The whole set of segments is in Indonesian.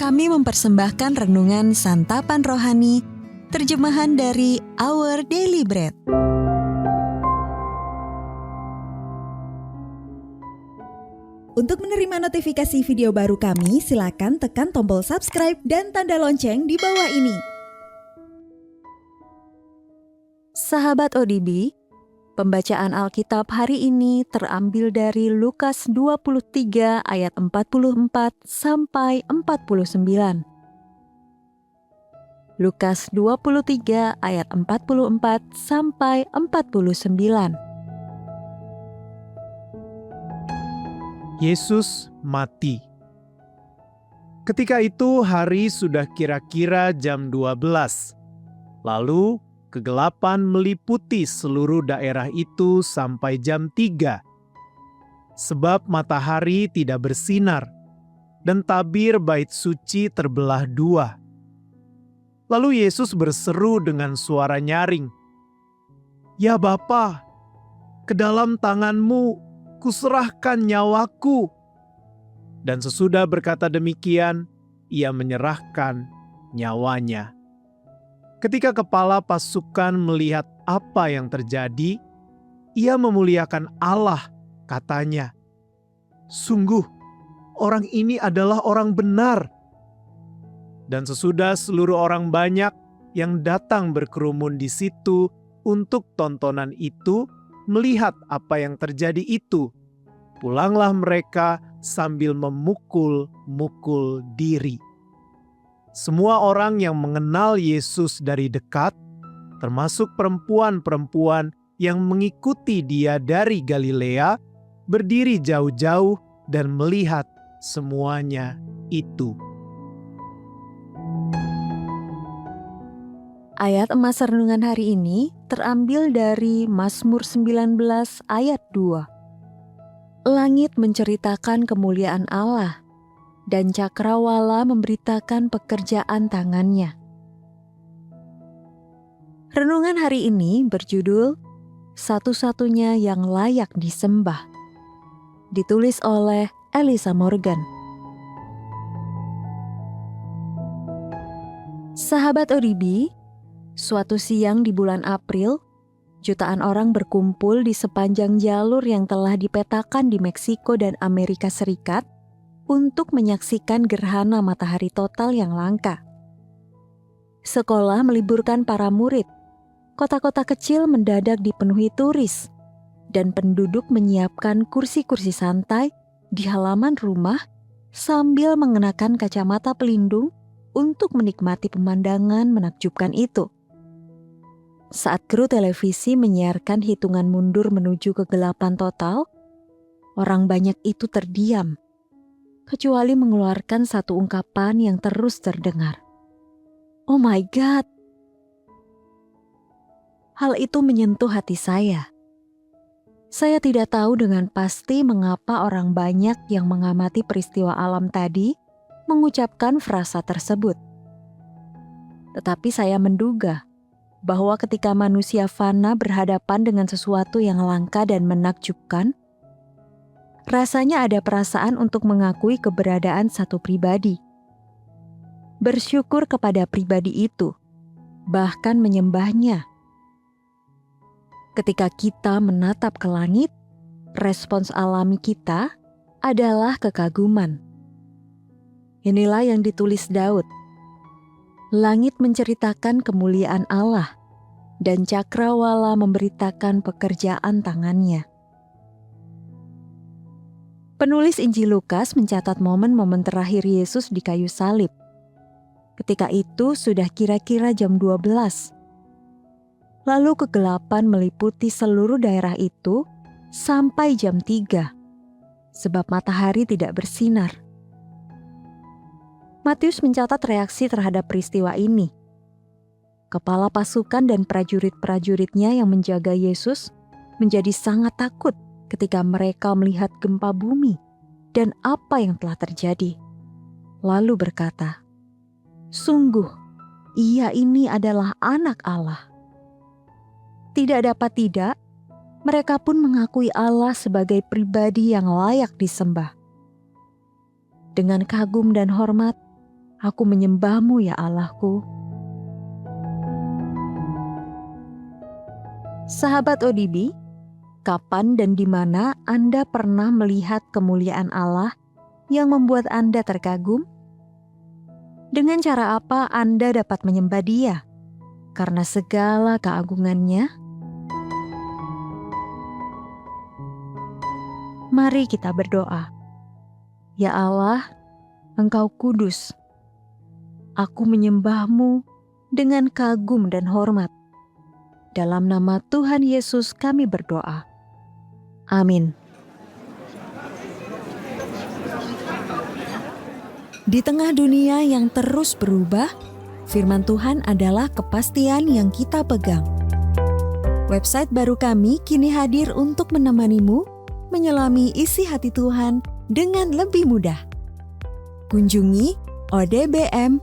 Kami mempersembahkan renungan santapan rohani, terjemahan dari Our Daily Bread. Untuk menerima notifikasi video baru kami, silakan tekan tombol subscribe dan tanda lonceng di bawah ini. Sahabat ODB, pembacaan Alkitab hari ini terambil dari Lukas 23 ayat 44 sampai 49. Lukas 23 ayat 44 sampai 49. Yesus mati. Ketika itu hari sudah kira-kira jam 12. Lalu kegelapan meliputi seluruh daerah itu sampai jam 3. Sebab matahari tidak bersinar dan tabir bait suci terbelah dua. Lalu Yesus berseru dengan suara nyaring, "Ya Bapa, ke dalam tangan-Mu kuserahkan nyawaku." Dan sesudah berkata demikian, ia menyerahkan nyawanya. Ketika kepala pasukan melihat apa yang terjadi, ia memuliakan Allah, katanya, "Sungguh, orang ini adalah orang benar." Dan sesudah seluruh orang banyak yang datang berkerumun di situ untuk tontonan itu, melihat apa yang terjadi itu, pulanglah mereka sambil memukul-mukul diri. Semua orang yang mengenal Yesus dari dekat, termasuk perempuan-perempuan yang mengikuti Dia dari Galilea, berdiri jauh-jauh dan melihat semuanya itu. Ayat emas renungan hari ini terambil dari Mazmur 19 ayat 2. Langit menceritakan kemuliaan Allah, dan cakrawala memberitakan pekerjaan tangannya. Renungan hari ini berjudul Satu-satunya yang layak disembah. Ditulis oleh Elisa Morgan. Sahabat ODB, suatu siang di bulan April, jutaan orang berkumpul di sepanjang jalur yang telah dipetakan di Meksiko dan Amerika Serikat untuk menyaksikan gerhana matahari total yang langka. Sekolah meliburkan para murid, kota-kota kecil mendadak dipenuhi turis, dan penduduk menyiapkan kursi-kursi santai di halaman rumah sambil mengenakan kacamata pelindung untuk menikmati pemandangan menakjubkan itu. Saat kru televisi menyiarkan hitungan mundur menuju kegelapan total, orang banyak itu terdiam, kecuali mengeluarkan satu ungkapan yang terus terdengar. "Oh my God!" Hal itu menyentuh hati saya. Saya tidak tahu dengan pasti mengapa orang banyak yang mengamati peristiwa alam tadi mengucapkan frasa tersebut. Tetapi saya menduga bahwa ketika manusia fana berhadapan dengan sesuatu yang langka dan menakjubkan, rasanya ada perasaan untuk mengakui keberadaan satu pribadi, bersyukur kepada pribadi itu, bahkan menyembahnya. Ketika kita menatap ke langit, respons alami kita adalah kekaguman. Inilah yang ditulis Daud. Langit menceritakan kemuliaan Allah, dan cakrawala memberitakan pekerjaan tangannya. Penulis Injil Lukas mencatat momen-momen terakhir Yesus di kayu salib. Ketika itu sudah kira-kira jam 12. Lalu kegelapan meliputi seluruh daerah itu sampai jam 3, sebab matahari tidak bersinar. Matius mencatat reaksi terhadap peristiwa ini. Kepala pasukan dan prajurit-prajuritnya yang menjaga Yesus menjadi sangat takut ketika mereka melihat gempa bumi dan apa yang telah terjadi. Lalu berkata, "Sungguh, Ia ini adalah Anak Allah." Tidak dapat tidak, mereka pun mengakui Allah sebagai pribadi yang layak disembah. Dengan kagum dan hormat, Aku menyembah-Mu ya Allahku. Sahabat ODB, kapan dan di mana Anda pernah melihat kemuliaan Allah yang membuat Anda terkagum? Dengan cara apa Anda dapat menyembah Dia karena segala keagungannya? Mari kita berdoa. Ya Allah, Engkau kudus. Aku menyembah-Mu dengan kagum dan hormat. Dalam nama Tuhan Yesus kami berdoa. Amin. Di tengah dunia yang terus berubah, firman Tuhan adalah kepastian yang kita pegang. Website baru kami kini hadir untuk menemanimu menyelami isi hati Tuhan dengan lebih mudah. Kunjungi odbm.org/id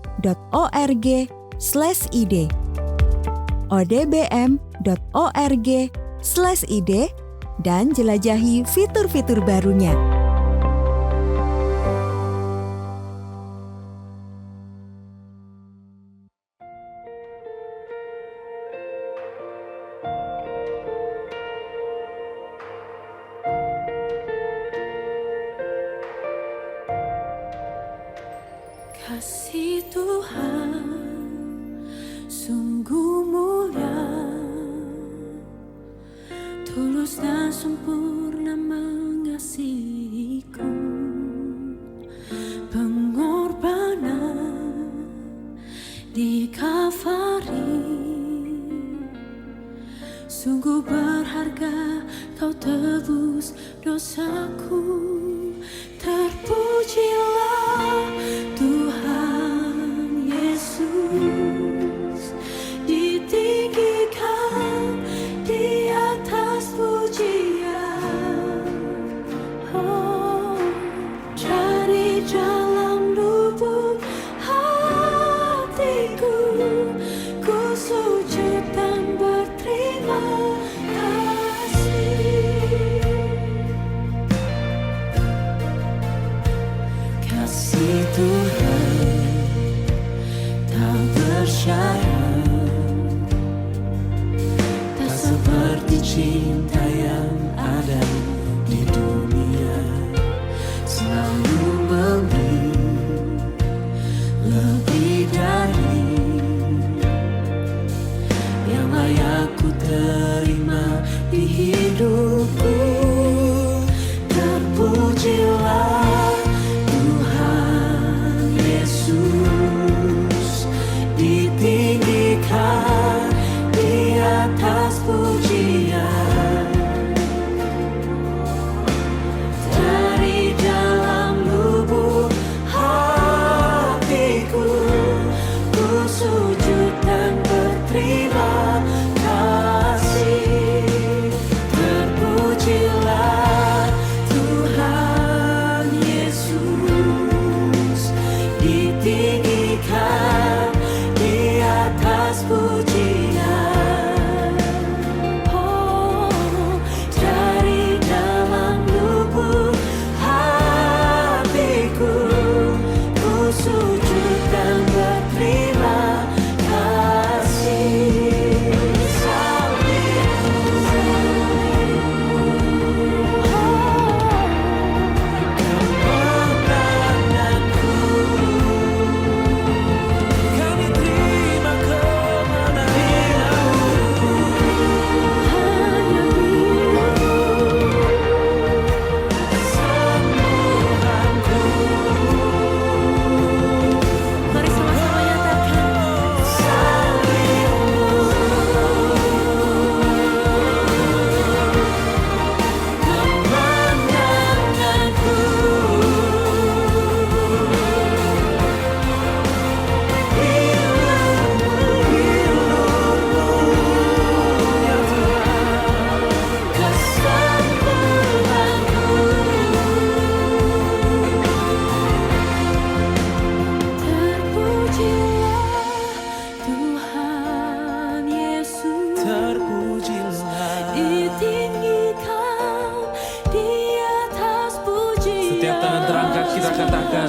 odbm.org/id dan jelajahi fitur-fitur barunya. Kasih Tuhan sungguh mulia, tulus dan sempurna mengasihiku. Pengorbanan di Kalvari sungguh berharga, Kau tebus dosaku. Terpujilah Tuhan Yesus, ditinggikan di atas pujian. Oh, dari dalam lubuk hatiku, ku sujud dan berterima kasih. Kasih Tuhan tak bersyarat, tak seperti cinta yang ada di dunia. Selalu memberi lebih dari yang layak ku terima di hidupku. Terpujilah Tuhan Yesus, ditinggikan di atas pujian. Dari dalam lubuk hatiku, ku sujud dan berterima kasih. Terpujilah Tuhan Yesus, ditinggikan di atas pujian. Oh, dari dalam lubuk hatiku, ku sujud dan berterima kasih. Kami terima kemenanganmu, hanya sembuhanku. Mari sama-sama nyatakan salibmu, kemenanganku. Ditinggikan di atas pujian. Setiap tangan terangkat kita katakan